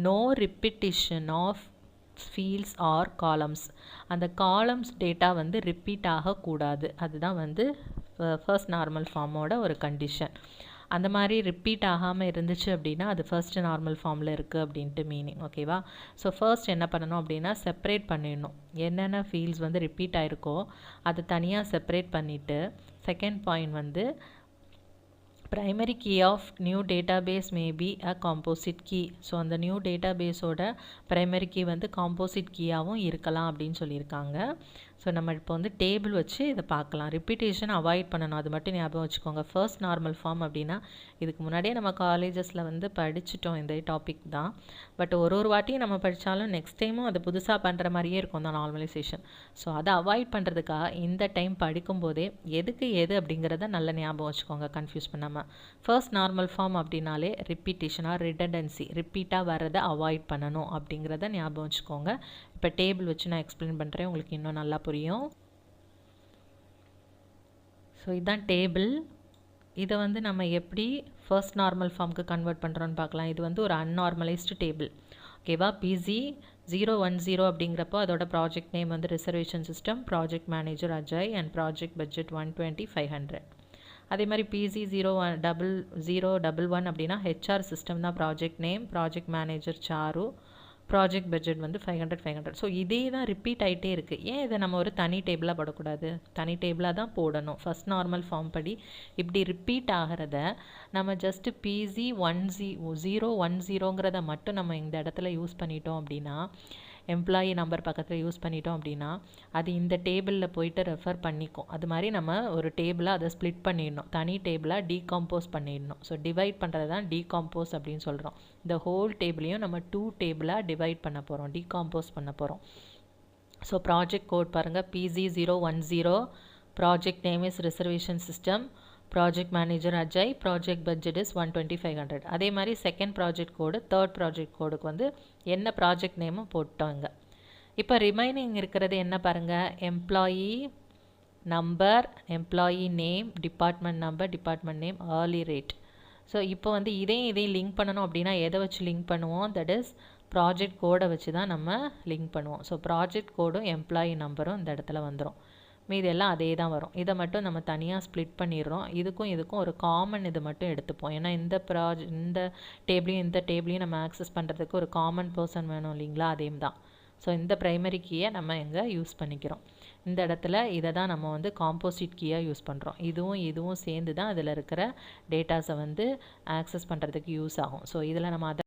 No repetition of fields or columns. அந்த columns data வந்து repeat ஆகக்கூடாது. அதுதான் வந்து ஃபர்ஸ்ட் நார்மல் ஃபார்மோட ஒரு கண்டிஷன். அந்த மாதிரி ரிப்பீட் ஆகாமல் இருந்துச்சு அப்படின்னா அது ஃபர்ஸ்ட் நார்மல் ஃபார்மில் இருக்குது அப்படின்ட்டு மீனிங். ஓகேவா? ஸோ ஃபர்ஸ்ட் என்ன பண்ணணும் அப்படின்னா செப்பரேட் பண்ணிடணும். என்னென்ன ஃபீல்ட்ஸ் வந்து ரிப்பீட் ஆகிருக்கோ அதை தனியாக செப்பரேட் பண்ணிவிட்டு, செகண்ட் பாயிண்ட் வந்து primary key of new database may be a composite key. So அந்த நியூ டேட்டாபேஸோட primary key வந்து composite keyயாகவும் இருக்கலாம் அப்படின்னு சொல்லியிருக்காங்க. ஸோ நம்ம இப்போ வந்து டேபிள் வச்சு இதை பார்க்கலாம். ரிப்பீட்டேஷன் அவாய்ட் பண்ணணும், அது மட்டும் ஞாபகம் வச்சுக்கோங்க. ஃபர்ஸ்ட் நார்மல் ஃபார்ம் அப்படின்னா இதுக்கு முன்னாடியே நம்ம காலேஜஸில் வந்து படிச்சிட்டோம் இந்த டாபிக் தான். பட் ஒரு வாட்டியும் நம்ம படித்தாலும் நெக்ஸ்ட் டைமும் அது புதுசாக பண்ணுற மாதிரியே இருக்கும் தான் நார்மலைசேஷன். ஸோ அதை அவாய்ட் பண்ணுறதுக்காக இந்த டைம் படிக்கும்போதே எதுக்கு எது அப்படிங்கிறத நல்ல ஞாபகம் வச்சுக்கோங்க, கன்ஃபியூஸ் பண்ணாமல். ஃபர்ஸ்ட் நார்மல் ஃபார்ம் அப்படின்னாலே ரிப்பீட்டேஷனாக ரிடண்டன்சி ரிப்பீட்டாக வரதை அவாய்ட் பண்ணணும் அப்படிங்கிறத ஞாபகம் வச்சுக்கோங்க. இப்போ டேபிள் வச்சு நான் எக்ஸ்பிளைன் பண்ணுறேன், உங்களுக்கு இன்னும் நல்லா புரியும். ஸோ இதுதான் டேபிள். இதை வந்து நம்ம எப்படி ஃபர்ஸ்ட் நார்மல் ஃபார்முக்கு கன்வெர்ட் பண்ணுறோன்னு பார்க்கலாம். இது வந்து ஒரு அன்நார்மலைஸ்டு டேபிள். ஓகேவா? பிசி 010 அப்படிங்கிறப்போ அதோட ப்ராஜெக்ட் நேம் வந்து reservation system, project manager Ajay and project budget 120,500. அதே மாதிரி பிசி 011 அப்படின்னா ஹெச்ஆர் சிஸ்டம் தான் project name, project manager Charu, project budget வந்து 500. ஸோ இதே தான் ரிப்பீட் ஆகிட்டே இருக்குது. ஏன் இதை நம்ம ஒரு தனி டேபிளாக போடக்கூடாது? தனி டேபிளாக தான் போடணும். ஃபர்ஸ்ட் நார்மல் ஃபார்ம் படி இப்படி ரிப்பீட் ஆகிறத நம்ம ஜஸ்ட்டு பிசி 010ங்கிறத மட்டும் நம்ம இந்த இடத்துல யூஸ் பண்ணிட்டோம் அப்படின்னா, எம்ப்ளாயி நம்பர் பக்கத்தில் யூஸ் பண்ணிட்டோம் அப்படின்னா அது இந்த டேபிளில் போயிட்டு ரெஃபர் பண்ணிக்கும். அது மாதிரி நம்ம ஒரு டேபிளாக அதை ஸ்ப்ளிட் பண்ணிடணும், தனி டேபிளாக டீகம்போஸ் பண்ணிடணும். ஸோ டிவைட் பண்ணுறது தான் டீகம்போஸ் அப்படின்னு சொல்கிறோம். இந்த ஹோல் டேபிளையும் நம்ம 2 டேபிளாக டிவைட் பண்ண போகிறோம், டீகம்போஸ் பண்ண போகிறோம். ஸோ ப்ராஜெக்ட் கோட் பாருங்கள், PC 010, project name is reservation system, project manager Ajay, project budget is 120,500. அதே மாதிரி second project code, third project கோடுக்கு வந்து என்ன ப்ராஜெக்ட் நேமும் போட்டோங்க. இப்போ ரிமைனிங் இருக்கிறது என்ன பாருங்கள், employee number, employee name, department number, department name, early rate. So இப்போ வந்து இதையும் லிங்க் பண்ணணும் அப்படின்னா எதை வச்சு லிங்க் பண்ணுவோம்? தட் இஸ் ப்ராஜெக்ட் கோடை வச்சு தான் நம்ம லிங்க் பண்ணுவோம். ஸோ ப்ராஜெக்ட் கோடும் எம்ப்ளாயி நம்பரும் இந்த இடத்துல வந்துடும். மீது எல்லாம் அதே தான் வரும். இதை மட்டும் நம்ம தனியாக ஸ்ப்ளிட் பண்ணிடுறோம். இதுக்கும் ஒரு காமன் இது மட்டும் எடுத்துப்போம். ஏன்னா இந்த டேபிளையும் நம்ம ஆக்சஸ் பண்ணுறதுக்கு ஒரு காமன் பர்சன் வேணும் இல்லைங்களா? அதே தான். ஸோ இந்த ப்ரைமரி கீயை நம்ம எங்கே யூஸ் பண்ணிக்கிறோம்? இந்த இடத்துல இதை தான் நம்ம வந்து காம்போசிட் கீயாக யூஸ் பண்ணுறோம். இதுவும் சேர்ந்து தான் அதில் இருக்கிற டேட்டாஸை வந்து ஆக்சஸ் பண்ணுறதுக்கு யூஸ் ஆகும். ஸோ இதில் நம்ம